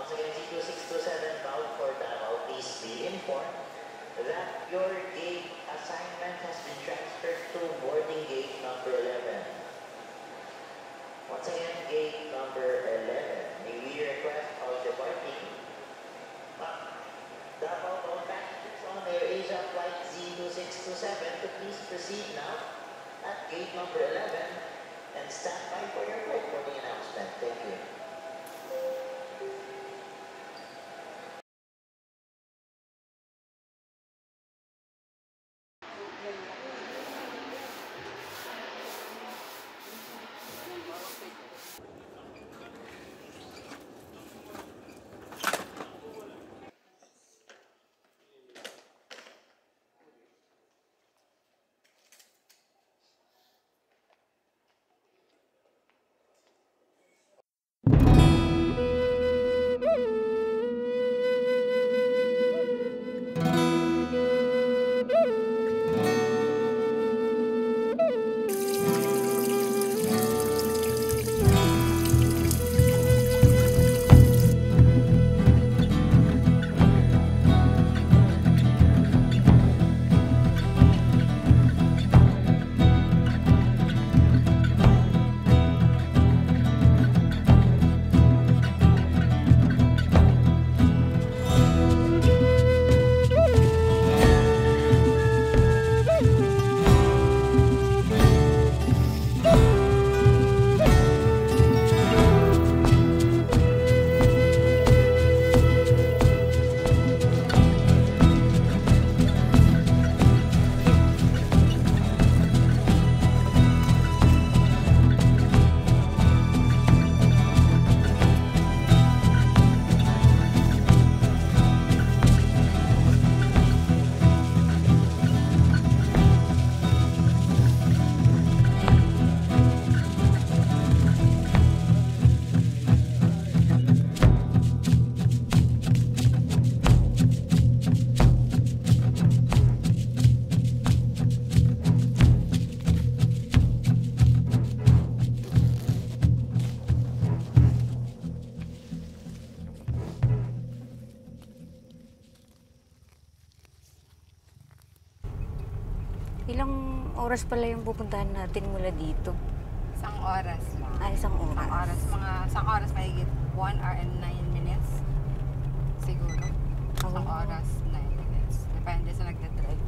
Once again, C2627 bound for Davao, please be informed that your gate assignment has been transferred to boarding gate number 11. Once again, gate number 11. May we request all departing Davao bound passengers on AirAsia flight Z2627 to please proceed now at gate number 11 and stand by for your flight boarding announcement. Thank you. Ilang oras pala yung pupuntahan natin mula dito? Isang oras lang. Isang oras. Isang oras. Isang oras mahigit 1 hour and 9 minutes. Siguro. Isang oras, 9 minutes. Depende sa nagdadrive.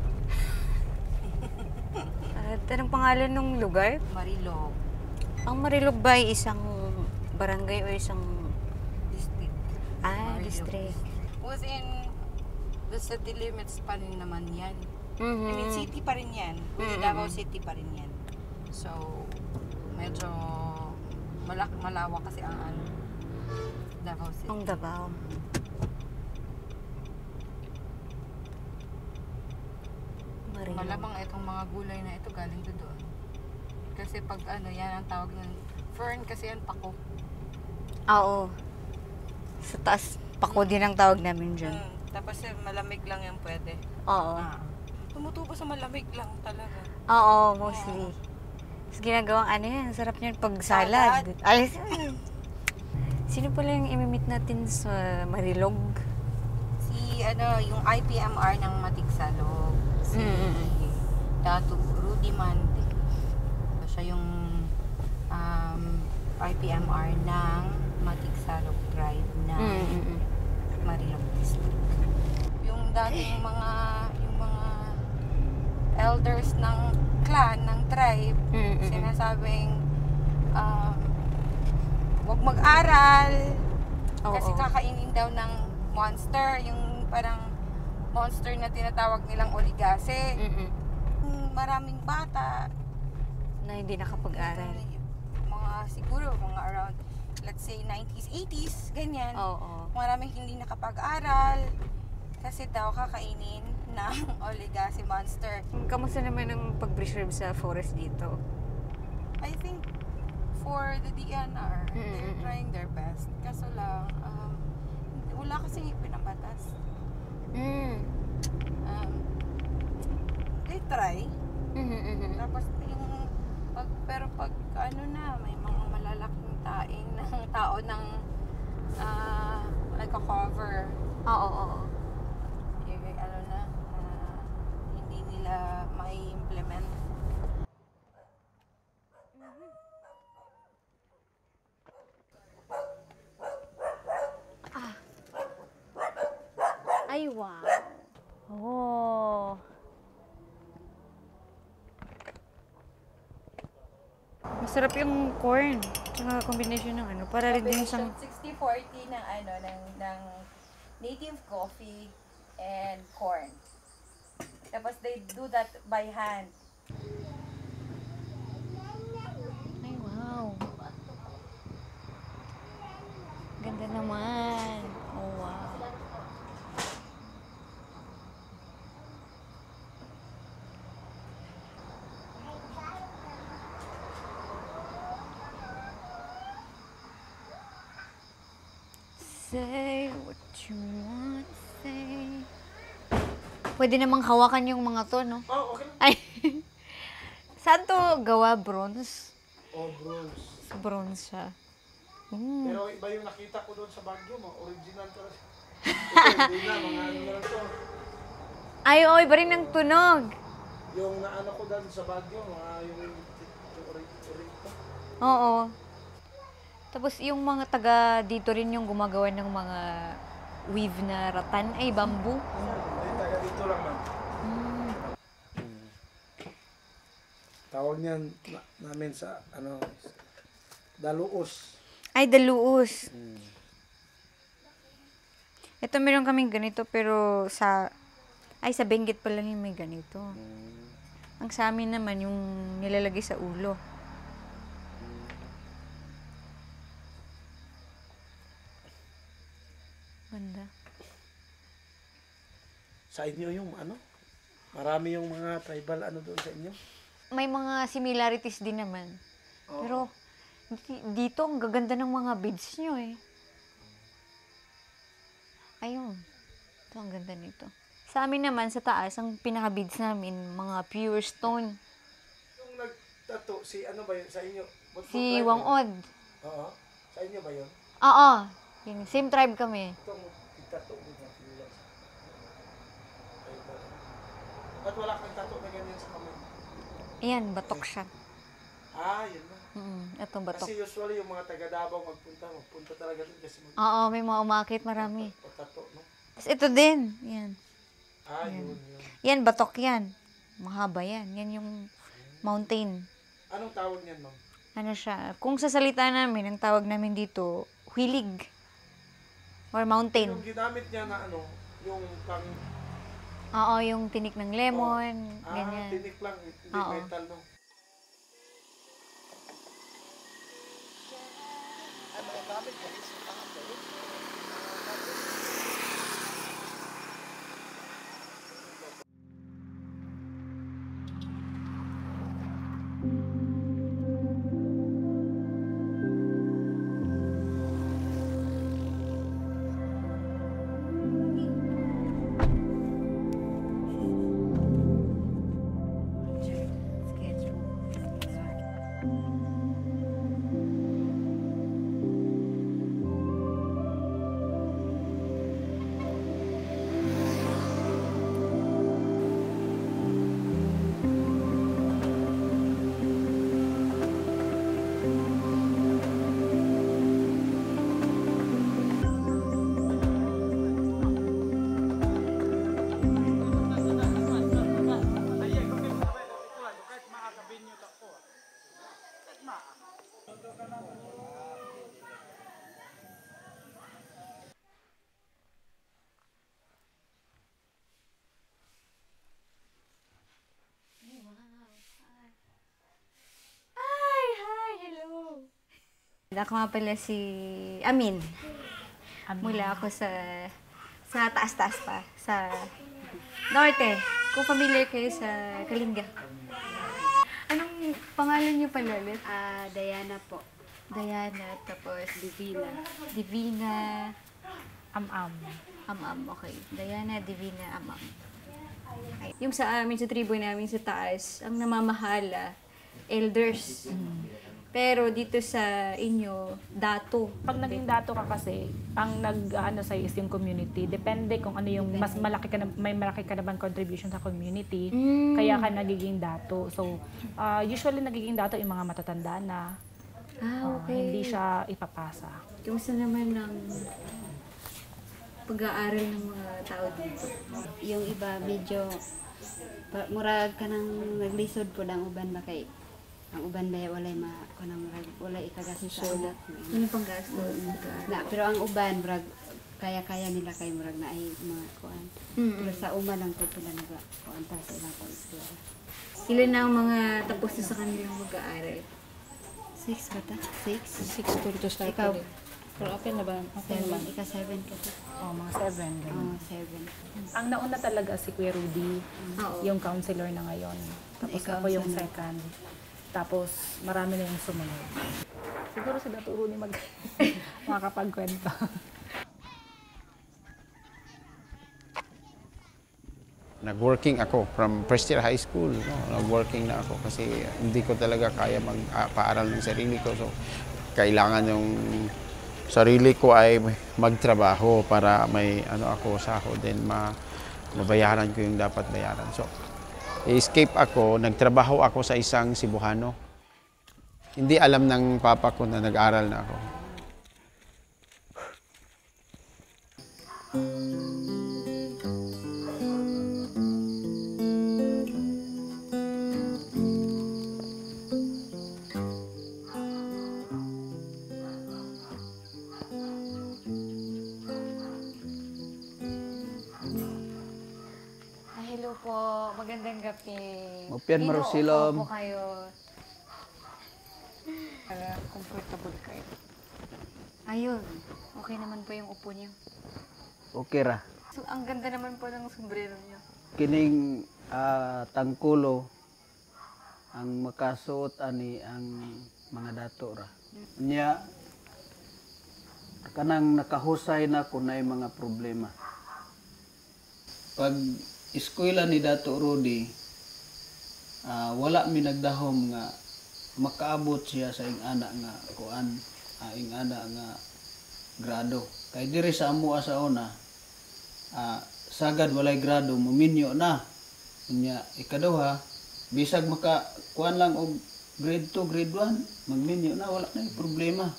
Anong pangalan ng lugar? Marilog. Ang Marilog ba ay isang barangay o isang... District. Marilog district. Within the city limits pa rin naman yan. I mean, city pa rin yan. Davao City pa rin yan. So, medyo malawak kasi ang Davao City. Ang Davao. Malamang itong mga gulay na ito galing doon. Kasi pag yan ang tawag ng fern kasi yan pako. Oo. Sa taas, pako din ang tawag namin dyan. Tapos malamig lang yan pwede. Oo. Tumutubo sa malamig lang talaga. Oo, mostly. Tapos ginagawang yan, sarap niyan pag salad. Alis. Sino pala yung imimit natin sa Marilog? Yung IPMR ng Matigsalog. Si Datu Rudy Mande. Siya yung IPMR ng Matigsalog Drive na Marilog District. Yung dating mga elders ng clan, ng tribe, sinasabing huwag mag-aral kasi kakainin daw ng monster, yung parang monster na tinatawag nilang oligase. Maraming bata na hindi nakapag-aral. Siguro mga around, let's say 90s, 80s, ganyan. Maraming hindi nakapag-aral kasi daw kakainin ng oligase monster. Kamusta naman ang pag-preserve sa forest dito? I think for the DNR, they're trying their best. Kaso lang, wala kasing pinabatas. They try. Tapos yung pero pag may mga malalaking tao ng nagka-cover. Oo. Ano na, hindi nila mai-implement. Ay, wow. Oh. Masarap yung corn. Tsaka combination ng ano. Para rin din siyang... 60-40 ng ano, ng native coffee and corn. Tapos they do that by hand. Ay, wow. Ganda naman. Oh, wow. Say what you want to say. Pwede namang hawakan yung mga to, no? Oh, okay. Ay. Saan to gawa? Bronze? Oh, bronze. Bronze siya. Pero iba yung nakita ko doon sa Baguio, mga original talaga. Ito, hindi na, mga ano na lang to. Ay, oy, iba rin ng tunog. Yung naano ko doon sa Baguio, mga yung Oo. Tapos yung mga taga dito rin yung gumagawa ng mga weave na rattan, ay bamboo. Ay, taga dito lang man. Tawag niyan namin sa ano, daluos. Ay, daluos. Ito meron kaming ganito pero sa Benguet pa lang yung may ganito. Ang sa amin naman yung nilalagay sa ulo. Ganda. Sa inyo yung ano? Marami yung mga tribal ano doon sa inyo? May mga similarities din naman. Pero dito ang gaganda ng mga beads nyo eh. Ayun. Ito ang ganda nito. Sa amin naman, sa taas, ang pinaka-beads namin, mga pure stone. Yung nagtato, si ano ba yun sa inyo? Si Wang Od. Oo. Sa inyo ba yun? Oo. Yun, same tribe kami. Itong tato din natin lang. Ba't wala kang tato na ganyan sa kamay? Ayan, batok siya. Ah, yun na. Itong batok. Kasi usually yung mga taga Davao magpunta talaga din kasi Oo, may mga umakit, marami. magpatato, no? Tapos ito din. Yan. Ah, yun. Yan, batok yan. Mahaba yan. Yan yung mountain. Anong tawag niyan, ma'am? Ano siya? Kung sa salita namin, ang tawag namin dito, huilig. Or mountain. Yung ginamit niya na ano, yung pang... Oo, yung tinik ng lemon, Ah, ganyan. tinik lang, hindi Oo. metal, no? Ako nga pala si Amin. Mula ako sa taas-taas pa, sa norte. Kung familiar kayo sa Kalinga. Anong pangalan niyo pala ulit? Diana po. Diana, tapos Divina. Divina, Am-am. Am-am, okay. Diana, Divina, Am-am. Ay, yung sa amin, sa tribo namin sa taas, ang namamahala, elders. Pero dito sa inyo, dato. Pag naging dato ka kasi, ang nag-ano sa'yo is yung community. Depende kung ano yung mas malaki ka na, may malaki ka naman contribution sa community, kaya ka nagiging dato. So, usually nagiging dato yung mga matatanda na. Okay. Hindi siya ipapasa. Kumusta naman ng pag-aaral ng mga tao dito? Yung iba, medyo murag ka nang naglisod po ng uban ba kay ang uban ba walay walay ikagasto sa una. Ano pang gasto? Pero ang uban murag kaya-kaya nila kay murag na ay mga kuan. Pero sa uma lang po sila kuan para sa ilang kuan. Ilan na ang mga tapos na sa kanilang mag-aaral? 6 ba ta? 6? 6 to start Ikaw? ulit. Pero okay na ba? Okay naman. Ika 7 ka ta? Mga 7. Oo, 7. Ang nauna talaga si Kuya Rudy, Oo. yung counselor na ngayon. Tapos Ikaw, ako yung sunod. second. Tapos marami na yung sumunod. Siguro si Dato Rudy makakapagkwento. Nag-working ako from first year high school. No? Nag-working na ako kasi hindi ko talaga kaya magpaaral ng sarili ko. So, kailangan yung sarili ko ay magtrabaho para may ako sahod, then mabayaran ko yung dapat bayaran. So, escape ako, nagtrabaho ako sa isang Cebuano. Hindi alam ng papa ko na nag-aral na ako. Hello po, magandang gabi. Mapian Marusilom. Inuupo po kayo. Comfortable kayo. Ayun, okay naman po yung upo niyo. Okay ra. So, ang ganda naman po ng sombrero niyo. Kining tangkulo ang makasuot ani ang mga dato ra. Nya kanang nakahusay na ko na mga problema. Pag eskwela ni Dato Rudy, wala mi nagdahom nga makaabot siya sa ingana nga kuan, ingana nga grado. Kay diri sa amo sa una, sagad walay grado, muminyo na. Nya ikaduha, bisag maka kuan lang og grade 2, grade 1, magminyo na, wala na problema.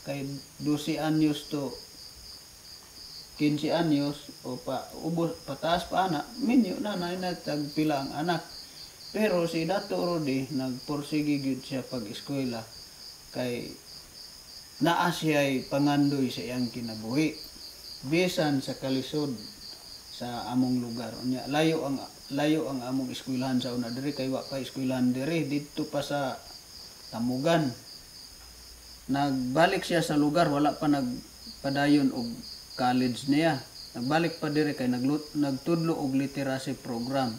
Kay 12 anyos to 15 anyos o ubos pataas pa ana, minyo na tagpila ang anak. Pero si Dato Rudy nagporsige gyud siya pag-eskwela kay naa siya'y pangandoy sa iyang kinabuhi. Bisan sa kalisod sa among lugar. Unya layo ang among eskwelahan sa una diri kay wa pa eskwelahan diri didto pa sa Tamugan. Nagbalik siya sa lugar, wala pa nagpadayon og college niya. Nagbalik pa diri kay nagtudlo og literacy program.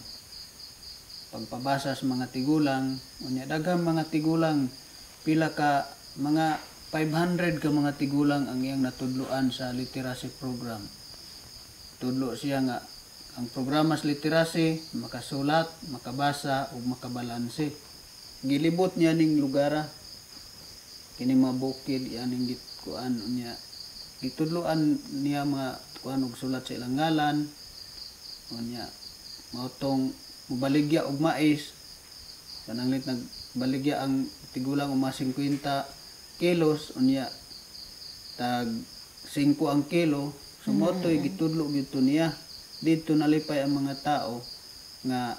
Pagpabasa sa mga tigulang, unya daghang mga tigulang, pila ka mga 500 ka mga tigulang ang iyang natudloan sa literacy program. Tudlo siya nga ang programa sa literacy, makasulat, makabasa ug makabalanse. Gilibot niya ning lugara. Kini mga bukid yaning gitkuan niya. Gitudloan niya mga kuan og sulat sa ilang ngalan. Unya mautong mubaligya og mais. Kananglit nagbaligya ang tigulang og mga 50 kilos unya tag 5 ang kilo. Sumotoy gitudlo gito niya. Dito nalipay ang mga tao nga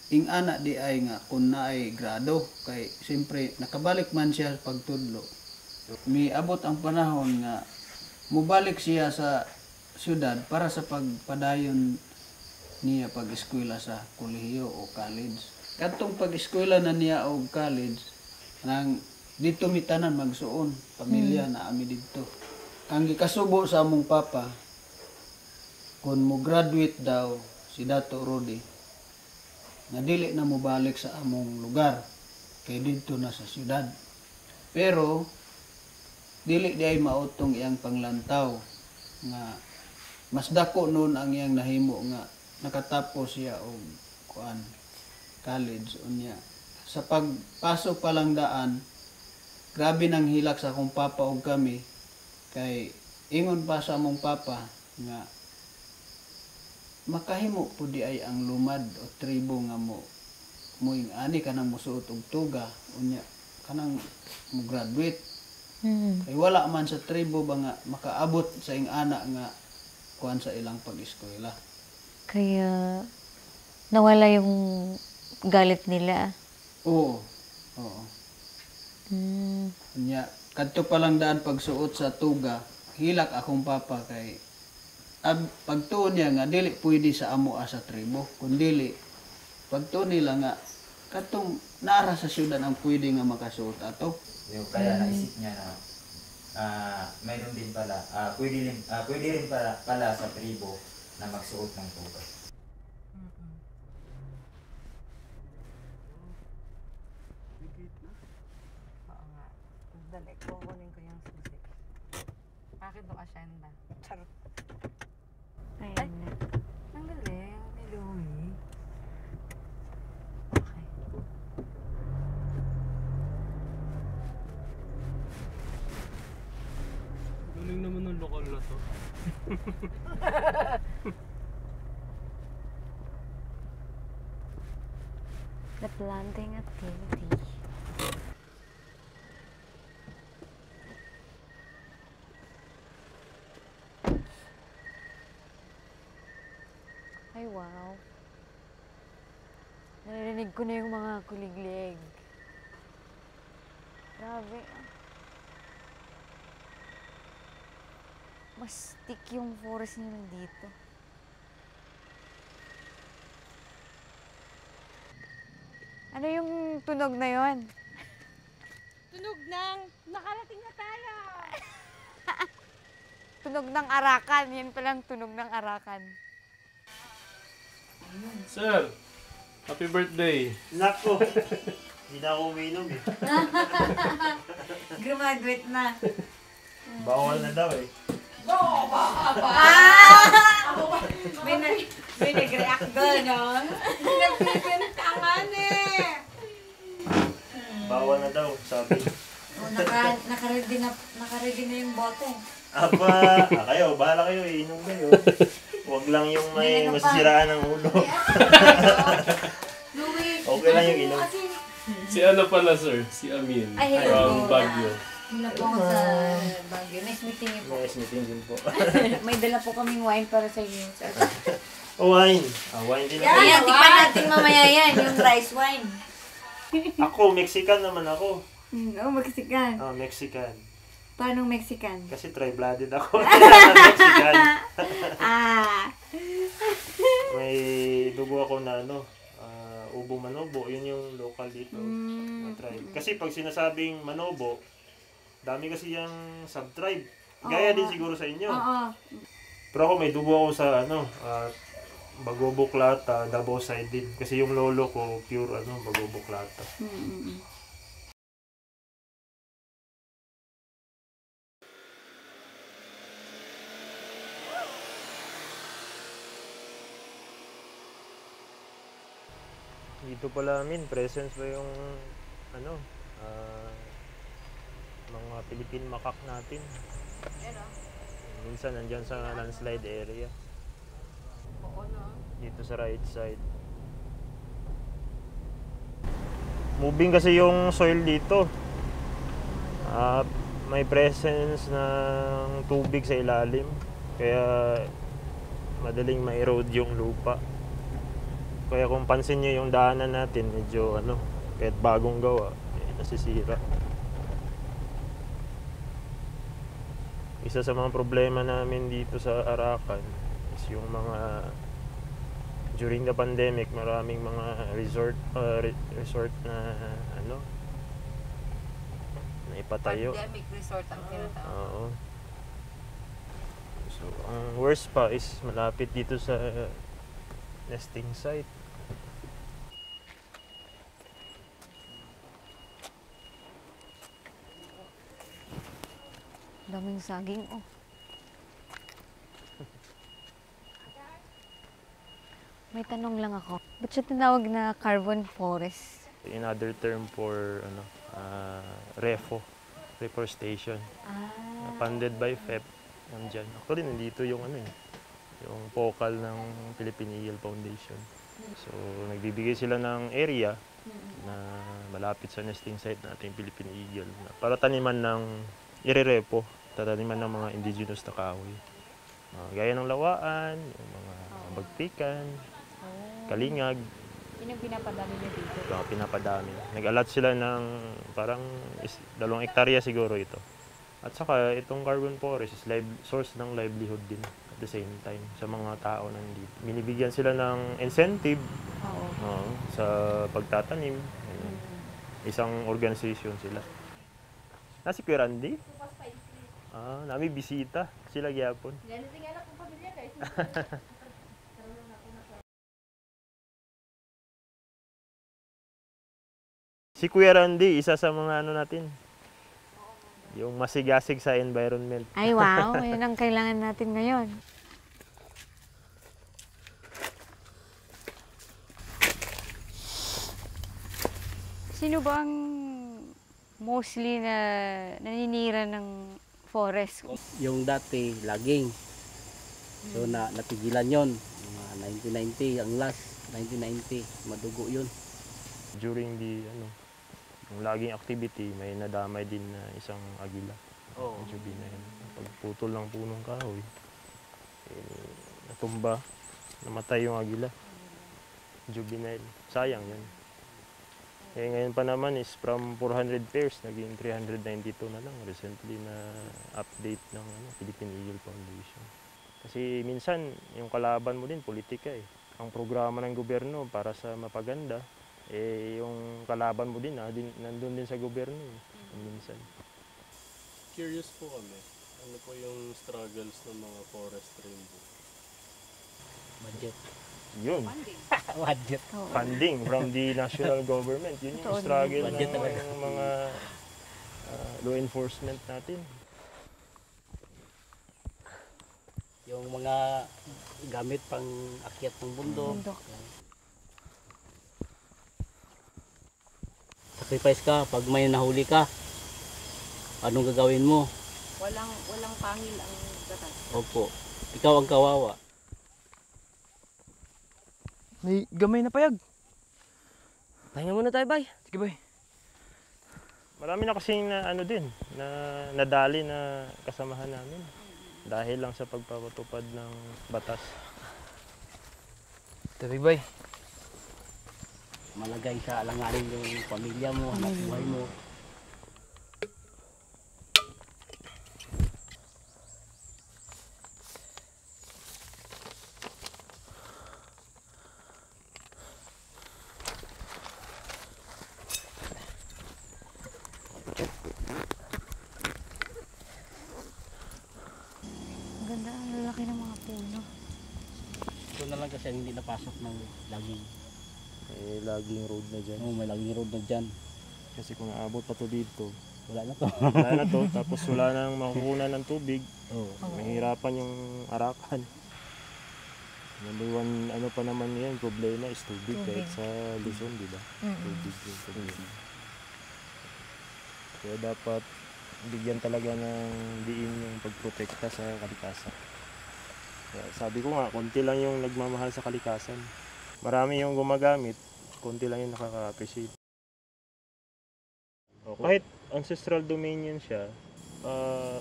ingana di ay nga kun naay grado kay siyempre nakabalik man siya pagtudlo. Miabot ang panahon nga mubalik siya sa syudad para sa pagpadayon niya pag-eskwela sa kolehiyo o college. Kadtong pag-eskwela na niya og college nang dito mi tanan magsuon, pamilya na ami dito. Ang gikasubo sa among papa kun mo graduate daw si Dato Rudy nga dili na mo balik sa among lugar kay dito na sa syudad. Pero dili di ay mautong iyang panglantaw nga mas dako noon ang iyang nahimo nga nakatapos siya og kuan college unya. Sa pagpasok pa lang daan grabe nang hilak sa akong papa ug kami kay ingon pa sa among papa nga makahimo po di ay ang lumad o tribo nga muing ani kanang musuot og tuga unya kanang mo graduate kay wala man sa tribo ba nga makaabot sa ing ana nga kuan sa ilang pag-eskwela. Kaya nawala yung galit nila. Oo. Oo. Unya kadto pa lang daan pagsuot sa tuga hilak akong papa kay pagtuon niya nga dili pwede sa amo sa tribo kundi pagtuon nila nga katong nara sa syudad ang pwede nga makasuot ato. Yung kaya naisip niya na mayroon din pala, pwede rin pala sa tribo na magsuot ng tuga. Oo nga. Dali, kukunin ko yung susi. Bakit itong asyenda? Charot. Ayan na. Ang galing. May lumi. Okay. Galing naman ng lokal na to. The planting activity. Ay, wow. Narinig ko na yung mga kuliglig. Grabe. Mas thick yung forest nila dito. Ano yung tunog na yon? Tunog ng nakarating na tayo! Tunog ng arakan. Yan palang tunog ng arakan. Sir, happy birthday. Nako, hindi na ako uminom eh. Graduate na. Bawal na daw eh. May nag-react doon, no? Nagpipintangan eh! Bawal na daw, sabi. Oh, naka-ready na yung bote. Aba, kayo, bahala kayo, inom kayo. Huwag lang yung may masisiraan ng ulo. Okay lang yung inom. Si ano pala sir? Si Amin. Ay, From hello. Baguio. Wala po ako sa Baguio. Nice meeting niyo po. Nice meeting din po. May dala po kaming wine para sa inyo. Wine. Wine din ako. Ayan, tikpan natin mamaya yan. Yung rice wine. Ako, Mexican naman ako. Oh, Mexican. Mexican. Paano Mexican? Kasi tri-blooded ako. Mexican. May dugo ako na ubo manobo. Yun yung local dito. Na tribe. Kasi pag sinasabing manobo, dami kasi yung sub-tribe. Gaya din siguro sa inyo. Pero ako may dugo ako sa Bagoboklata, Davao side din. Kasi yung lolo ko pure Bagoboklata. Dito pala presence ba yung mga Philippine macaque natin. Minsan nandyan sa landslide area. Dito sa right side. Moving kasi yung soil dito. May presence ng tubig sa ilalim. Kaya madaling ma-erode yung lupa. Kaya kung pansin nyo yung daanan natin, medyo kahit bagong gawa, nasisira. Isa sa mga problema namin dito sa Arakan is yung mga during the pandemic, maraming mga resort na na ipatayo. Pandemic resort ang tinatawag. Oo. So, ang worst pa is malapit dito sa nesting site. Daming saging, oh. May tanong lang ako. Ba't siya tinawag na carbon forest? Another term for refo. reforestation. Funded by FEP. Nandyan. Actually, nandito yung yung focal ng Philippine Eagle Foundation. So, nagbibigay sila ng area na malapit sa nesting site natin Philippine Eagle para taniman ng irerepo, tataniman ng mga indigenous na kahoy. Gaya ng lawaan, yung mga bagpikan, kalingag. Yun yung pinapadami niyo dito? Pinapadami. Nag-allot sila ng parang 2 hektarya siguro ito. At saka itong carbon forest is source ng livelihood din at the same time sa mga tao nandito. Binibigyan sila ng incentive sa pagtatanim. Isang organization sila. Si Kuya Randy? Nami bisita. Sila gyapon. Si Kuya Randy, isa sa mga natin. Yung masigasig sa environment. Ay, wow. Yun ang kailangan natin ngayon. Sino ba ang mostly na naninira ng forest? Yung dati, laging. So, natigilan yon. Mga 1990, ang last, 1990, madugo yun. During the, yung laging activity, may nadamay din na isang agila. Juvenile. Pagputol ng punong kahoy, natumba, namatay yung agila. Juvenile. Sayang yun. Ngayon pa naman is from 400 pairs, naging 392 na lang. Recently na update ng Philippine Eagle Foundation. Kasi minsan, yung kalaban mo din, politika eh. Ang programa ng gobyerno para sa mapaganda, yung kalaban mo din, nandun din sa gobyerno minsan. Curious po kami, ano po yung struggles ng mga forest rainbow? Budget. Yun. Budget. Funding from the national government. Yun yung struggle ng mga law enforcement natin. Yung mga gamit pang akyat ng bundok. Sacrifice ka pag may nahuli ka. Anong gagawin mo? Walang pangil ang gatas. Opo. Ikaw ang kawawa. May gamay na payag. Pahinga muna tayo, bay. Sige, bay. Marami na kasing na nadali na kasamahan namin. Dahil lang sa pagpapatupad ng batas. Tabi, bay. Malagay sa alanganin yung pamilya mo, hanap buhay mo. Ang ganda, ang lalaki ng mga puno. Ito na lang kasi ang hindi napasok ng laging. Laging road na dyan. May laging road na dyan. Kasi kung aabot pa to dito, wala na to. Wala na to, tapos wala nang makukunan ng tubig. Mahirapan yung arakan. Number one, pa naman yan, problema is tubig. Kahit sa Luzon, di ba? Tubig. Kaya dapat bigyan talaga ng diin yung pagprotekta sa kalikasan. Kaya sabi ko nga, konti lang yung nagmamahal sa kalikasan. Marami yung gumagamit, konti lang yung nakaka-appreciate. Kahit ancestral domain yan siya,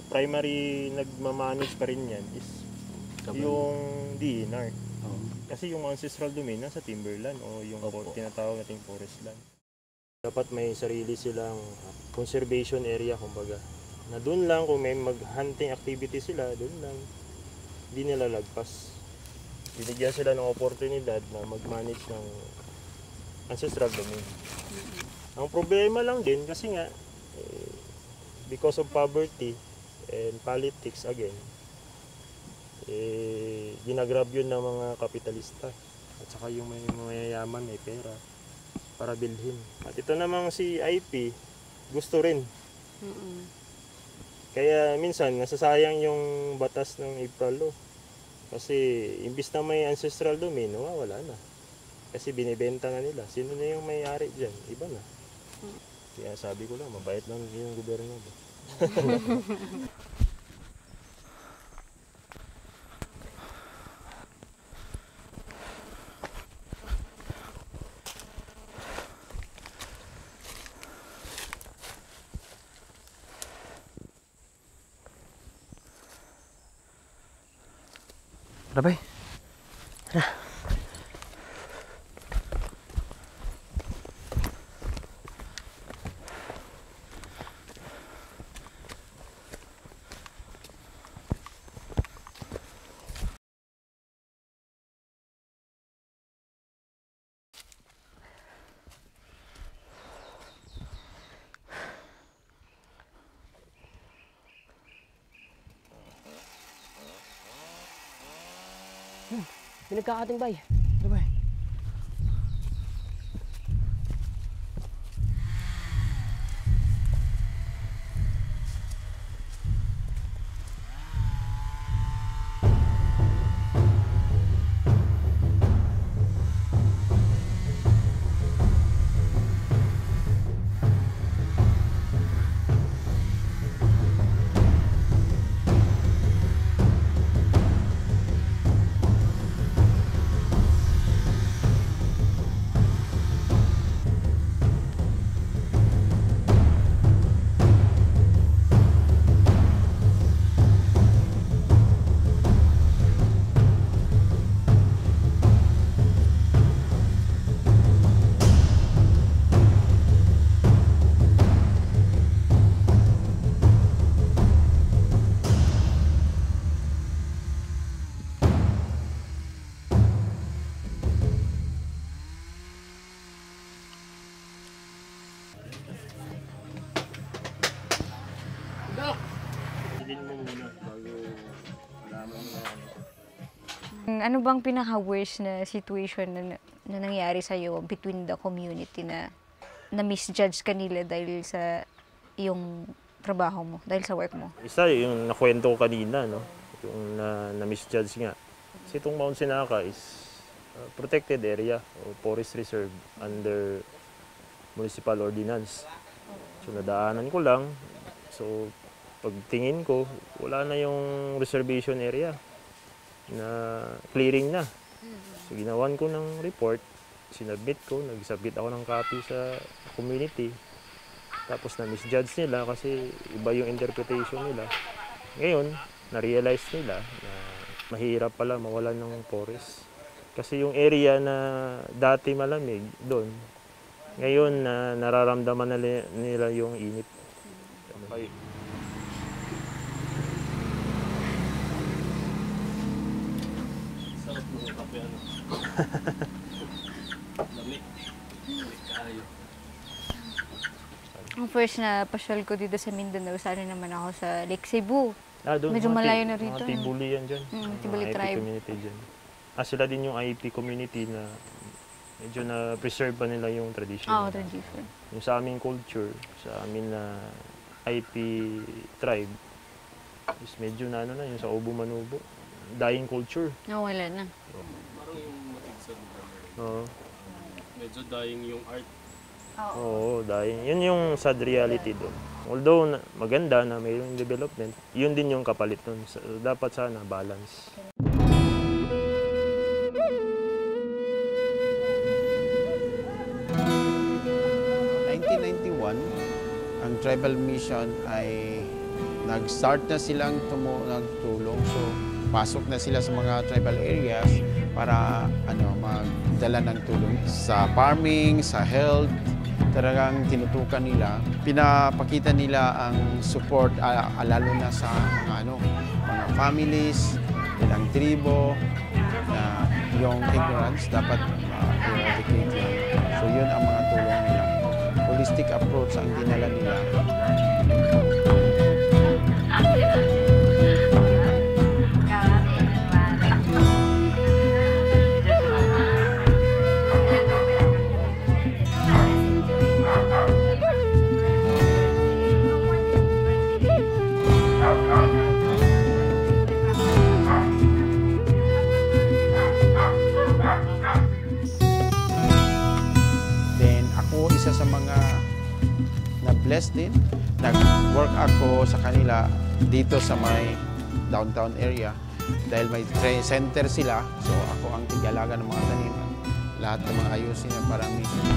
primary nagmamanage pa rin yan is yung DNR. Kasi yung ancestral domain nasa timberland o yung tinatawag nating forest land. Dapat may sarili silang conservation area, kumbaga. Na doon lang, kung may mag-hunting activity sila, doon lang. Hindi nila lagpas. Binigyan sila ng oportunidad na mag-manage ng ancestral domain. Ang problema lang din, kasi nga, because of poverty and politics again, ginagrab yun ng mga kapitalista. At saka yung may mayayaman, may pera para bilhin. At ito namang si IP, gusto rin. Kaya minsan, nasasayang yung batas ng April Law. Kasi imbis na may ancestral domain, wala na. Kasi binibenta na nila. Sino na yung may-ari dyan? Iba na. Kaya sabi ko lang, mabait lang yung gobyerno. Rabay. Pinagkakating bay. Rabay. Ano bang pinaka-worst na situation na nangyari sa'yo between the community na misjudge ka nila dahil sa yung trabaho mo, dahil sa work mo? Isa yung nakwento ko kanina, no? Yung na-misjudge nga. Kasi itong Mount Sinaka is protected area o forest reserve under municipal ordinance. So nadaanan ko lang. So pagtingin ko, wala na yung reservation area na clearing na. So ginawan ko ng report, sinabit ko, nag-submit ako ng copy sa community. Tapos na-misjudge nila kasi iba yung interpretation nila. Ngayon, na-realize nila na mahirap pala mawalan ng forest. Kasi yung area na dati malamig doon, ngayon na nararamdaman na nila yung init. Okay. Sarap mo yung kape, ano? Lamig. Lamig kayo. Ang first na pasyal ko dito sa Mindanao, sana naman ako sa Lake Cebu. Doon, Medyo malayo na rito. Mga Tibuli yan dyan. Tibuli IP tribe. community dyan. Sila din yung IP community na medyo na-preserve pa nila yung tradition. Oo, tradition. Yung sa aming culture, sa amin na IP tribe, is medyo na yung sa Obo Manubo. Dying culture. Nawala na. Parang yung sa lugar. Oo. Medyo dying yung art. Oo, dying. Yun yung sad reality doon. Although maganda na mayroong development, yun din yung kapalit nun. Dapat sana balance. Ang tribal mission ay nag-start na silang nagtulong. So, pasok na sila sa mga tribal areas para magdala ng tulong sa farming, sa health. Talagang tinutukan nila. Pinapakita nila ang support lalo na sa mga families, ilang tribo na yung ignorance dapat eradicate yan. So, yun ang mga tulong nila. Holistic approach ang dinala nila. Then ako isa sa mga na-blessed din Nag-work ako sa kanila dito sa may downtown area dahil may center sila. So ako ang tigalaga ng mga tanim. Lahat ng mga ayusin na parang mismo.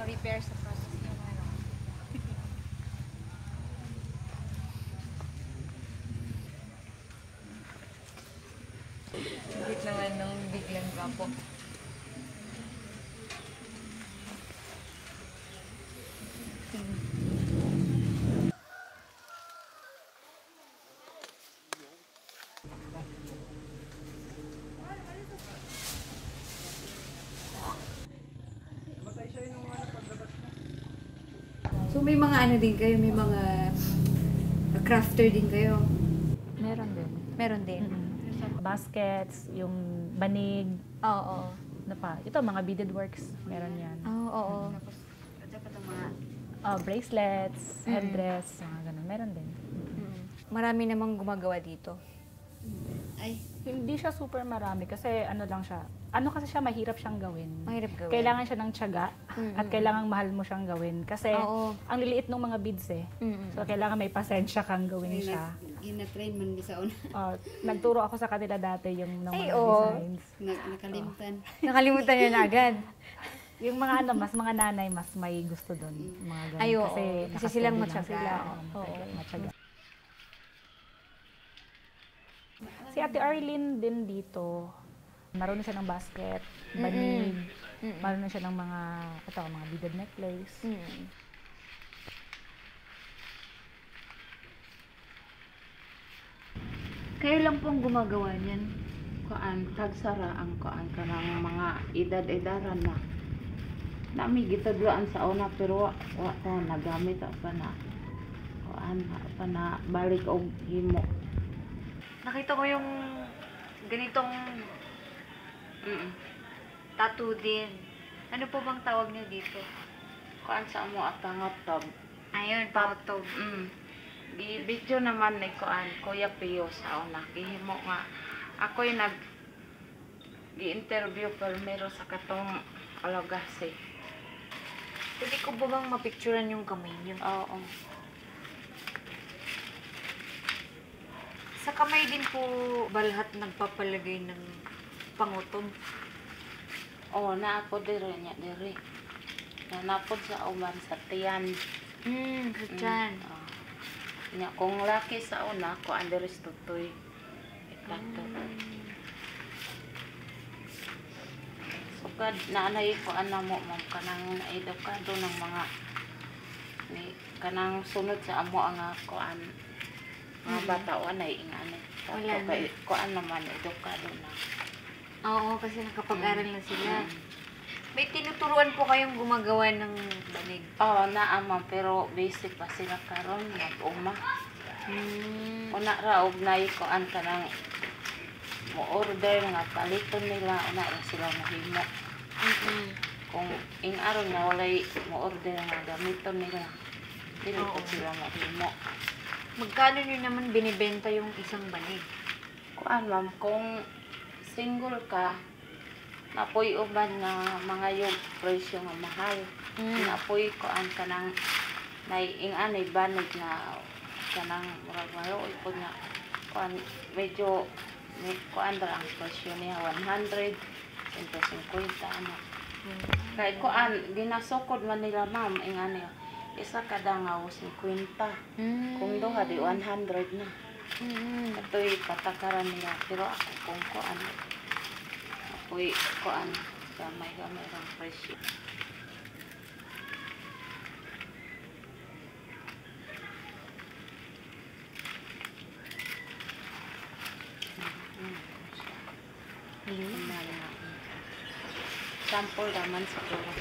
Repair sa process ng ano. Bigit naman nung biglang gapo. So may mga ano din kayo, may mga crafter din kayo? Meron din. Meron din? Baskets, yung banig. Oo. Ano pa? Ito, mga beaded works. Meron yan. Oo. Bracelets, headdress, mga ganun. Meron din. Marami namang gumagawa dito. Ay, hindi siya super marami kasi ano lang siya. Ano kasi siya, mahirap siyang gawin. Mahirap gawin. Kailangan siya ng tiyaga at kailangan mahal mo siyang gawin. Kasi ang liliit ng mga beads eh. So kailangan may pasensya kang gawin siya. Gina-train man sa una. Nagturo ako sa kanila dati yung ng mga designs. Nakalimutan. Nakalimutan niya na agad. Yung mga ano, mas mga nanay, mas may gusto doon. Mga ganun. Ay, oo. Kasi silang nakasali lang matyaga. sila. Matyaga. Si Ate Arlene din dito, marunong siya ng basket, banig, marunong siya ng mga beaded necklace. Kayo lang pong gumagawa niyan. Tagsara ang kanang mga edad-edaran na. Nami gitadloan sa una pero wa ta nagamit pa na. Pa na balik og himo. Nakita ko yung ganitong tattoo din. Ano po bang tawag niyo dito? Kuan sa amo atangat tab. Ayun, patog. Gi-video naman ni kuan Kuya Pio sa una. Gihimo nga ako'y gi-interview primero sa katong Alagasi. Pwede ko ba bang mapicturean yung kamay niyo? Oo. Sa kamay din po ba lahat nagpapalagay ng pangutom? Oo, naako dire niya dire. Nanapod sa uman sa tiyan. Sa tiyan. Nya kung laki sa una ko anderes tutoy. Itato. Sukad naanay ko anamo ma'am kanang edukado ng mga ni kanang sunod sa amo ang kuan. Mga bata o anay ingani. Wala na. Kuan naman edukado na. Oo, kasi nakapag-aral na sila. May tinuturuan po kayong gumagawa ng banig? Oo, naamang pero basic pa sila karon mag-uma. Una ra og nay ko an kanang mo-order nga paliton nila una ra sila mahimo. Kung ing-aron na walay mo-order nga gamiton nila, dili ko sila mahimo. Magkano nyo naman binibenta yung isang banig? Kuan ma'am, kung single ka, napoy uban nga mga yung presyo nga mahal. Napoy ko ang kanang naiing anay banig na kanang murag mayo ipod nga kuan medyo may kuan ra ang presyo niya 100, 150 ano. Kay kuan ginasukod man nila ma'am ing ani isa kada nga 50. Kung duha di 100 na. Katoy patakaran nila pero ako kung kuan ako'y kuan gamay-gamay ang presyo. Sample naman siguro.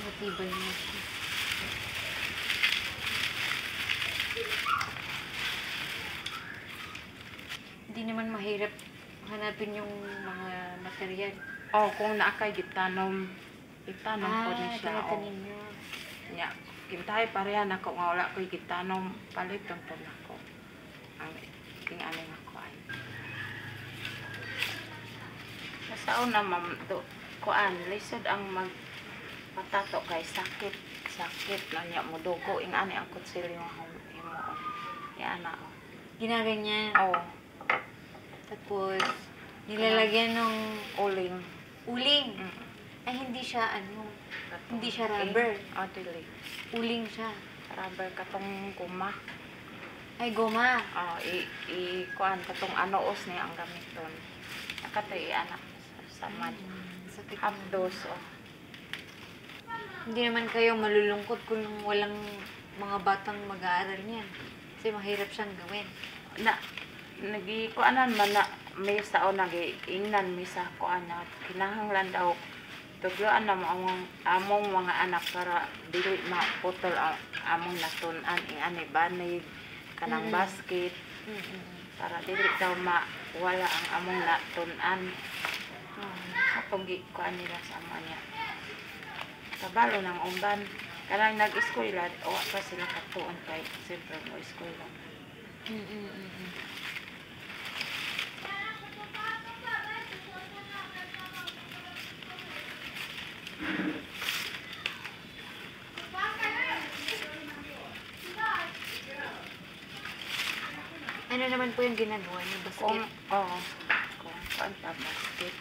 Matibay na siya. Hindi naman mahirap hanapin yung mga material. Oh, kung naakay gitanom po ni siya. tinatanim niyo. Nya, kintahay pareha nako nga wala ko'y gitanom paliton po nako. Ang tingani nako ay. Sa una ma'am do kuan lisod ang magpatato kay sakit na niya mo dugo ing ani ang kutsilyo nga himuon. Ya ana. Ginaganyan. Oh. Tapos, nilalagyan ng Uling. uling. Ay, hindi siya hindi siya rubber. Oh, dili. Uling siya. Rubber katong guma. Ay, goma. Oh, kuan katong anoos niya ang gamiton. Nakatoy anak sa man. Sakit. Hapdos oh. Hindi naman kayo malulungkot kung walang mga batang mag-aaral niyan. Kasi mahirap siyang gawin. Nagikuanan man na may sao nag-ingnan may sa kuan na kinahanglan daw tugloan na among mga anak para dili maputol ang among natun-an ing ani banig kanang basket para dili daw mawala ang among natun-an. Kapag kuan nila sa ama niya kabalo ng umban kanang nag-eskwela o pa sila katuon kay siyempre mo eskwela. Ano naman po yung ginagawa niyo? Basket? Kung basket.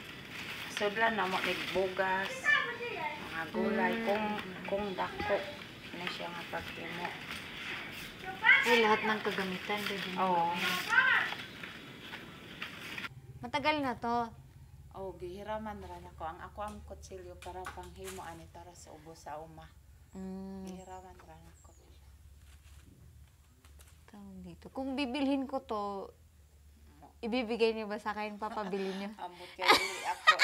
Sudlan na mo nagbugas, mga gulay, kung dako na siya nga paghimo. Ay, lahat ng kagamitan. Oo. Matagal na to. Oh, gihiraman ra nako ang ako ang kutsilyo para panghimo ani para sa ubo sa uma. Gihiraman ra nako. Tawag dito. Kung bibilhin ko to, ibibigay niyo ba sa akin? Papabili niyo? Ambot kay dili ako.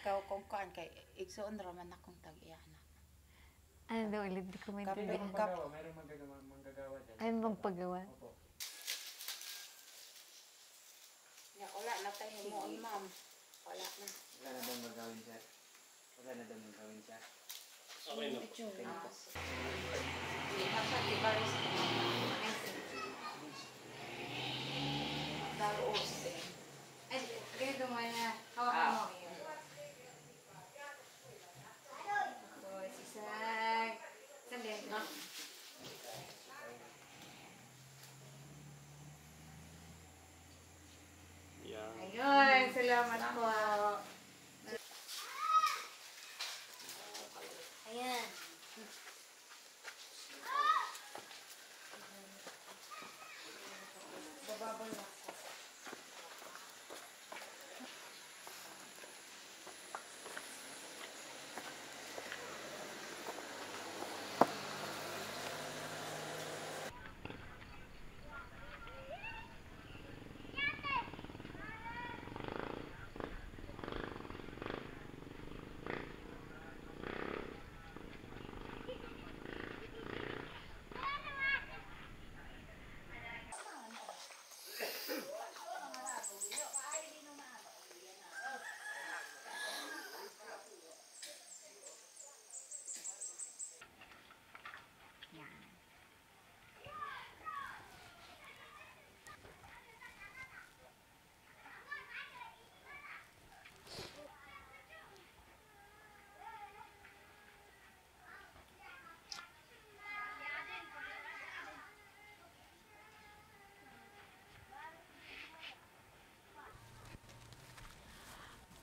Ikaw kung kuan kay igsuon ra man akong tag-iyana. Ano daw ulit? Di ko maintindihan. Mayroong manggagawa dyan. Ay, magpagawa. Opo. Wala na tayo himuon, ma'am. Wala na. Wala na bang magawin siya? Wala na bang magawin siya? Okay na po. Ay, ganito mo na. Hawakan mo yun. Tapos, isang... Sandali. Ayun, salamat po. Ayan. Bababal na po.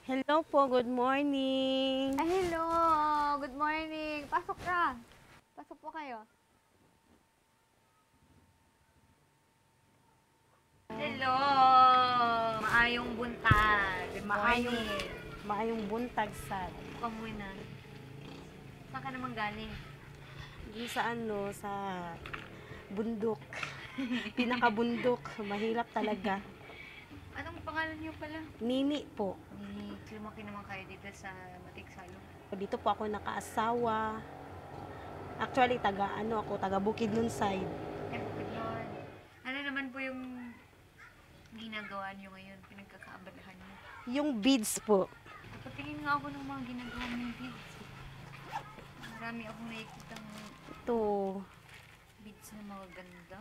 Hello po, good morning. Ay, hello! Good morning! Pasok ka! Pasok po kayo. Hello! Maayong buntag. Good morning. Maayong buntag, sad. Kamuwi na. Saan ka naman galing? Di sa sa bundok. Pinakabundok. Mahirap talaga. Anong pangalan niyo pala? Nini po. Nini. Lumaki naman kayo dito sa Matiksalo. Dito po ako nakaasawa. Actually, taga Bukidnon side. Eh, Bukidnon. Ano naman po yung ginagawa niyo ngayon? Pinagkakaabalahan niyo? Yung beads po. Patingin nga ako ng mga ginagawa mong beads. Marami akong nakikita Ito. beads na magaganda.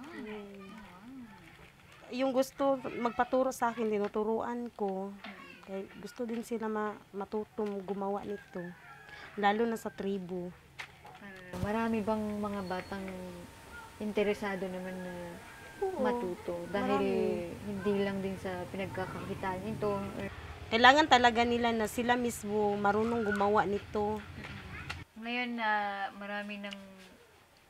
Yung gusto magpaturo sa akin, tinuturuan ko. Kaya gusto din sila matutong gumawa nito. Lalo na sa tribo. Marami bang mga batang interesado naman na matuto? Dahil hindi lang din sa pinagkakakitaan ito. Kailangan talaga nila na sila mismo marunong gumawa nito. Ngayon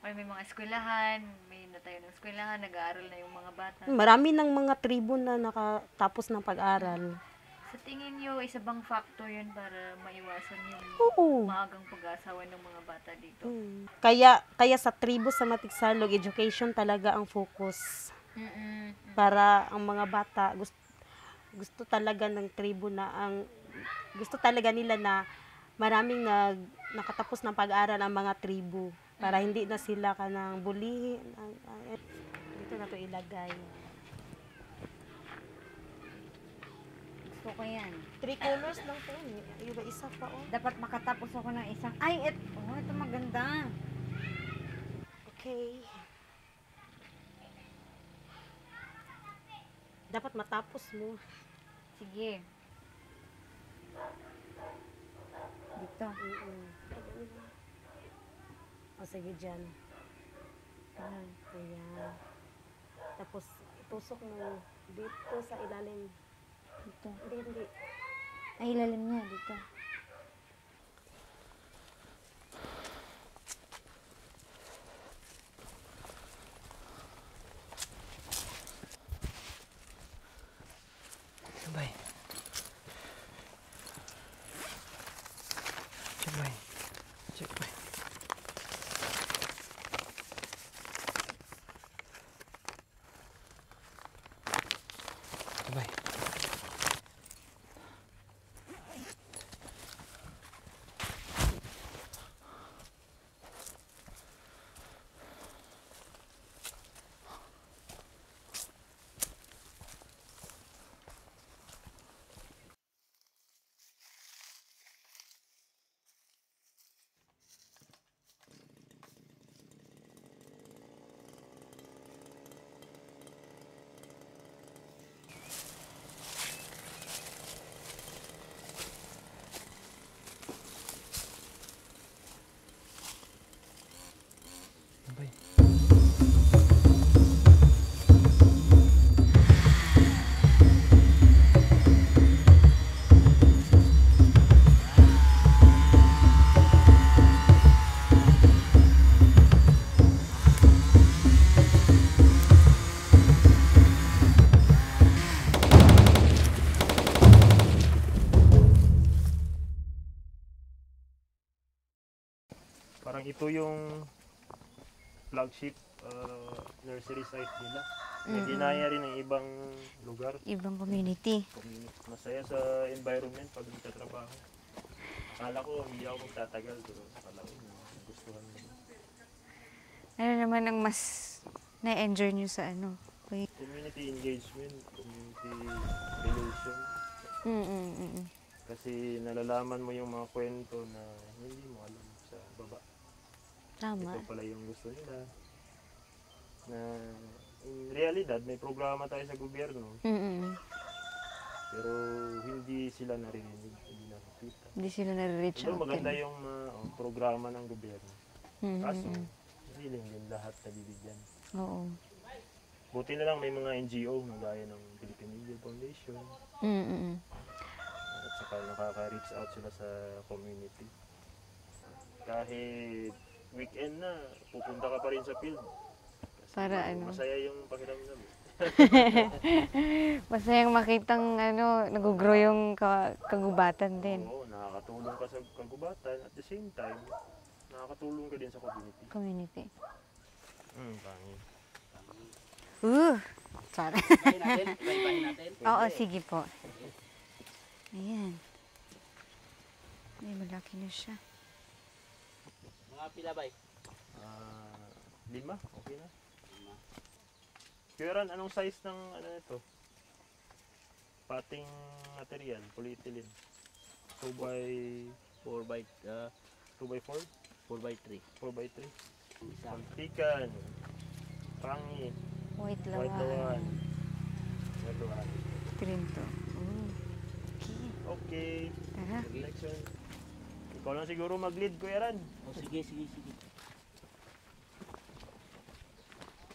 may mga eskwelahan, may natayo ng eskwelahan, nag-aaral na yung mga bata. Marami ng mga tribo na nakatapos ng pag-aral. Sa tingin niyo, isa bang factor yun para maiwasan Oo. yung maagang pag-asawa ng mga bata dito? Kaya sa tribo sa Matiksalog, education talaga ang focus. Para ang mga bata, gusto talaga ng tribo gusto talaga nila na maraming nakatapos ng pag-aral ang mga tribo. Para hindi na sila kanang bulihin. Dito na to ilagay. Gusto ko yan. 3 colors lang po. Yung isa pa Dapat makatapos ako ng isang. Ay, ito maganda. Okay. Dapat matapos mo. Sige. Dito. O sige dyan. Ayan. Tapos itusok mo dito sa ilalim. Dito. Hindi. Ay, ilalim niya. Dito. Sabay. Sabay. Sabay. Sabay. Parang ito yung flagship nursery site nila. Na ginaya rin ng ibang lugar. Ibang community. Masaya sa environment pag nagtatrabaho. Akala ko hindi ako magtatagal, pero akala ko gustuhan mo. Ano naman ang mas na-enjoy nyo sa Community engagement, community relation. Kasi nalalaman mo yung mga kwento na hindi mo alam sa baba. Tama. Ito pala yung gusto nila. Na in realidad, may programa tayo sa gobyerno. Pero hindi sila naririnig, hindi nakikita. Hindi sila nare-reach out. Maganda yung programa ng gobyerno. Kaso, hindi din lahat nabibigyan. Oo. Buti na lang may mga NGO na gaya ng Philippine Media Foundation. At nakaka-reach out sila sa community. Kahit weekend na, pupunta ka pa rin sa field. Kasi Para ano? masaya yung pakiramdam. Masayang makitang nag-grow yung kagubatan din. Oo, nakakatulong ka sa kagubatan. At the same time, nakakatulong ka din sa community. Pangin. Sorry. Ibahin natin. Oo, sige po. Ayan. Ay, malaki na siya. Mga pila bay? 5, okay na. Kuya Ran, anong size ng ito? Pating material, polyethylene. 2x4? 4x3. 4x3. Pagpikan. Pangit. White White lawan. White lawan. Green to. Okay. Tara. Next one. Ikaw lang siguro mag-lead, Kuya Ran. Sige.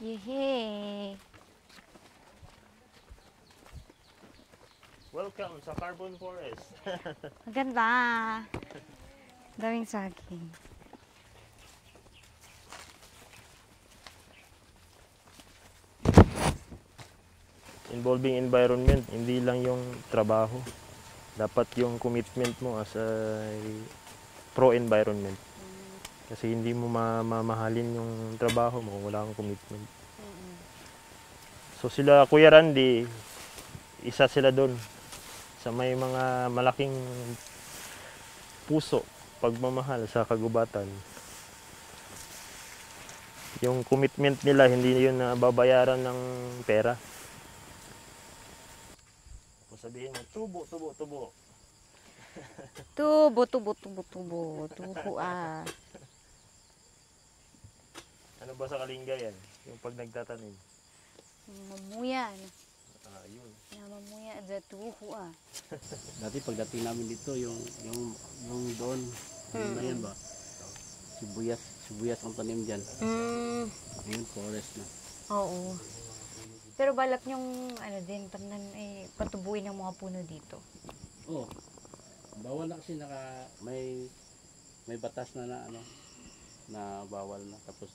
Yehey! Welcome sa Carbon Forest. Maganda! Daming saging. Involving environment, hindi lang yung trabaho. Dapat yung commitment mo as a pro-environment. Kasi hindi mo mamahalin yung trabaho mo kung wala kang commitment. So sila, Kuya Randy, isa sila doon sa may mga malaking puso, pagmamahal sa kagubatan. Yung commitment nila, hindi yun nababayaran ng pera. Kung sabihin mo, tubo. Tubo. Ano ba sa Kalinga yan? Yung pag nagtatanim? Mamuya. Yun. Mamuya dyan tuho Dati pagdating namin dito, yung doon, na yan ba? Sibuyas ang tanim dyan. Ngayon, forest na. Oo. Pero balak nyong patubuin ng mga puno dito. Oo. Bawal na kasi may batas na na bawal na. Tapos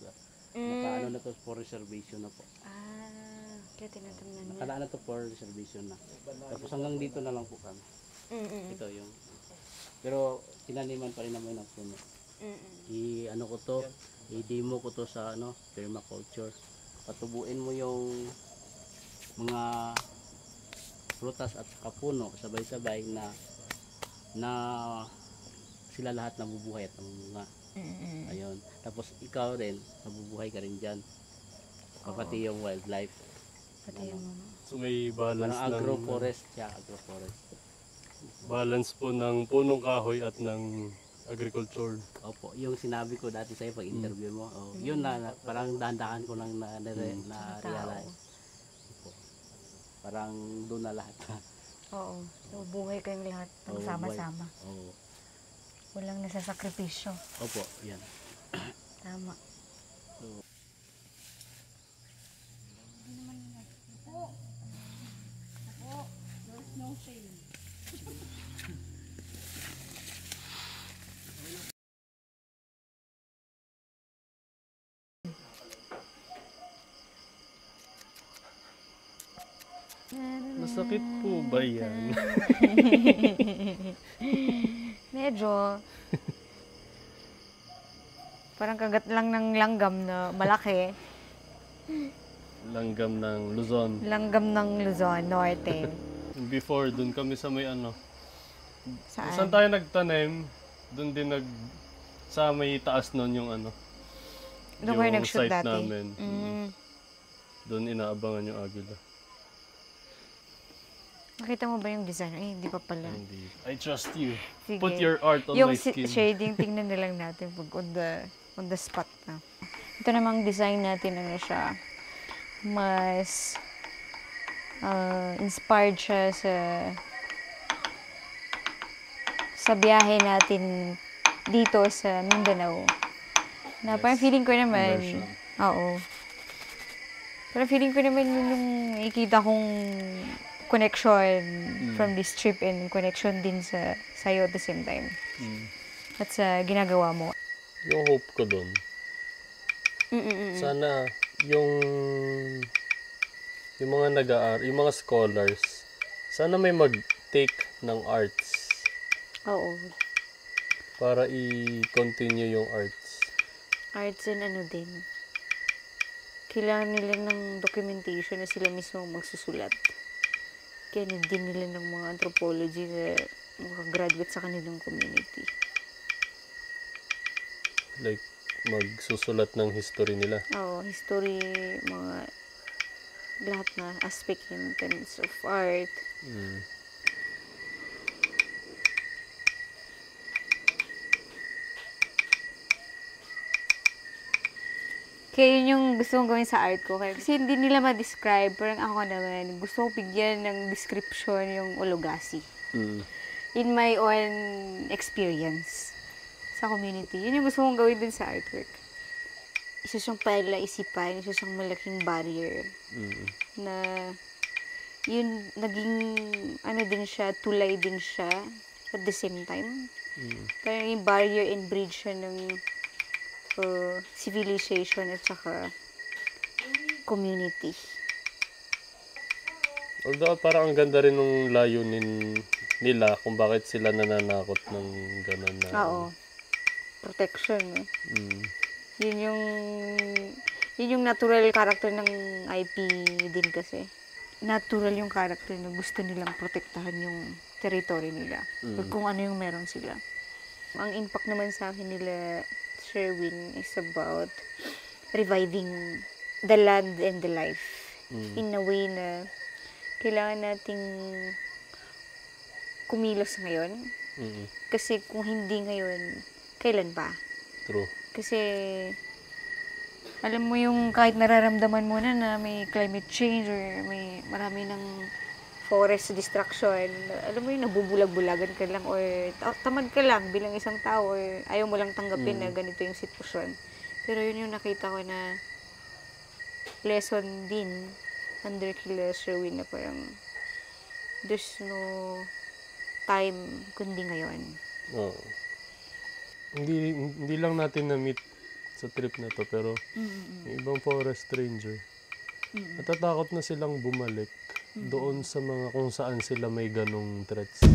naka na to for reservation na po. Kaya tinatamnan niya. Nakalaan na to for reservation na. Tapos hanggang dito na lang po kami. Ito yung. Pero tinaniman pa rin naman ng puno. I-demo ko to sa permaculture. Patubuin mo yung mga prutas at kapuno sabay-sabay na sila lahat nabubuhay at namumunga. Ayun. Tapos ikaw rin, nabubuhay ka rin dyan. Pati yung wildlife. So may balance agroforest siya, agroforest. Balance po ng punong kahoy at ng agriculture. Opo, yung sinabi ko dati sa'yo pag interview mo, yun parang dahan-dahan ko lang na-realize. Parang doon na lahat. Oo, buhay kayong lahat ng sama-sama. Oo. Walang nasasakripisyo. Opo, yan. Tama. There's no shame. Masakit po ba yan? Medyo. Parang kagat lang ng langgam na malaki. Langgam ng Luzon. Langgam ng Luzon, Norte. Before, dun kami sa may Saan? Saan tayo nagtanim, dun din sa may taas nun yung Doon kayo nag-shoot site dati? namin. Doon inaabangan yung agila. Nakita mo ba yung design? Ay, hindi pa pala. Hindi. I trust you. Sige. Put your art on yung my skin. Yung shading, tingnan na lang natin pag on the spot na. Ito namang design natin, siya, mas inspired siya sa biyahe natin dito sa Mindanao. Na parang feeling ko naman, oo. Pero feeling ko naman yung nakikita kong connection from this trip and connection din sa sa'yo at the same time. At sa ginagawa mo. Yung hope ko doon, sana yung mga yung mga scholars, sana may mag-take ng arts. Oo. Para i-continue yung arts. Arts and ano din. Kailangan nila ng documentation na sila mismo magsusulat. Kaya din nila ng mga anthropology na makagraduate sa kanilang community. Like, magsusulat ng history nila. Oo, history, mga lahat na aspect in terms of art. Kaya yun yung gusto kong gawin sa art ko. Kasi hindi nila ma-describe. Parang ako naman, gusto ko bigyan ng description yung Ologasi. In my own experience sa community. Yun yung gusto kong gawin din sa artwork. Isa siyang pala-isipan, isa siyang malaking barrier. Na yun, naging, ano din siya, tulay din siya at the same time. Parang yung barrier and bridge siya ng civilization at saka community. Although parang ang ganda rin ng layunin nila kung bakit sila nananakot ng gano'n na... Oo. Protection. Yun yung natural character ng IP din kasi. Natural yung character na gusto nilang protektahan yung territory nila. Kung ano yung meron sila. Ang impact naman sa akin nila Sherwin is about reviving the land and the life in a way na kailangan nating kumilos ngayon. Kasi kung hindi ngayon, kailan pa? True. Kasi alam mo yung kahit nararamdaman mo na may climate change or may marami ng forest destruction, alam mo yung nabubulag-bulagan ka lang or tamad ka lang bilang isang tao or ayaw mo lang tanggapin na ganito yung sitwasyon. Pero yun yung nakita ko na lesson din under kila Sherwin na parang there's no time kundi ngayon. Oo. Hindi lang natin na-meet sa trip na to pero yung ibang forest ranger natatakot na silang bumalik doon sa mga kung saan sila may ganong threats.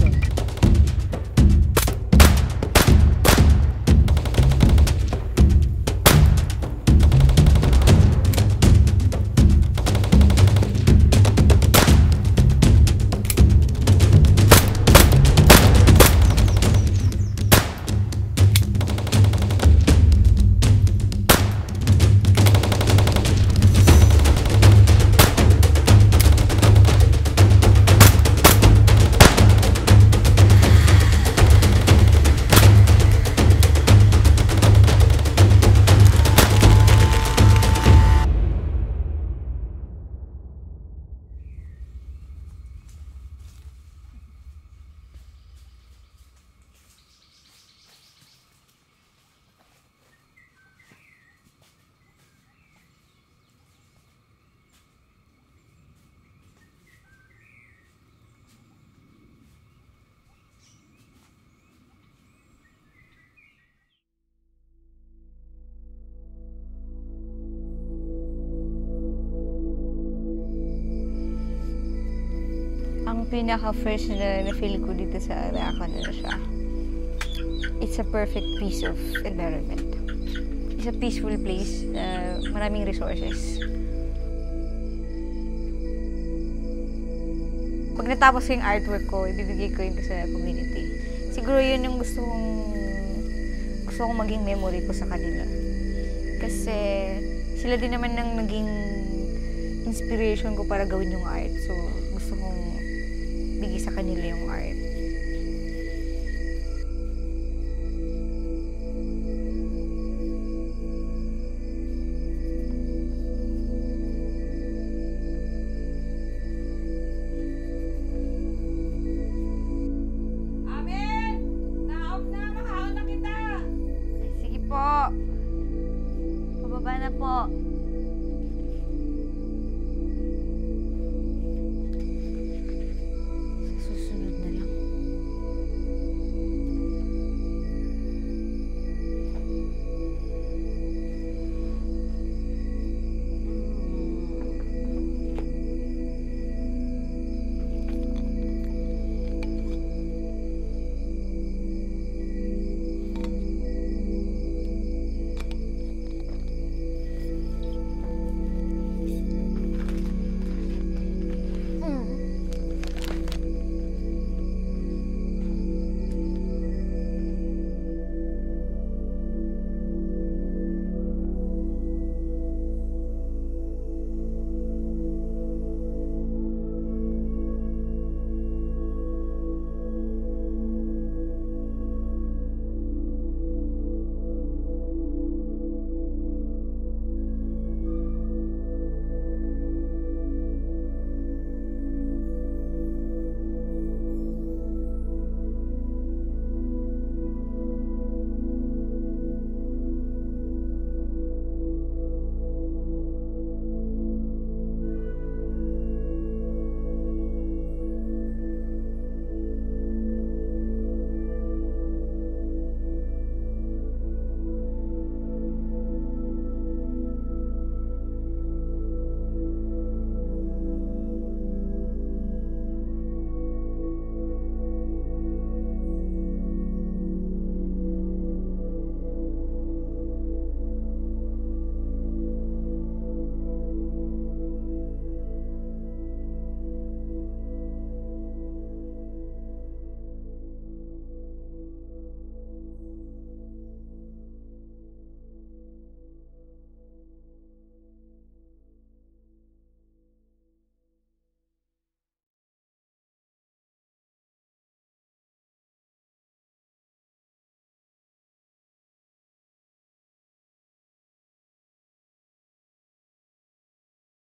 Ang pinaka-first na na-feel ko dito sa Arakan na siya, it's a perfect piece of environment. It's a peaceful place, maraming resources. Pag natapos ko yung artwork ko, ibibigay ko yun sa community. Siguro yun yung gusto kong maging memory ko sa kanila. Kasi sila din naman ang naging inspiration ko para gawin yung art. So, gusto kong bigay sa kanila yung art. Amen! Naog na, makaon na kita! Sige po. Pababa na po.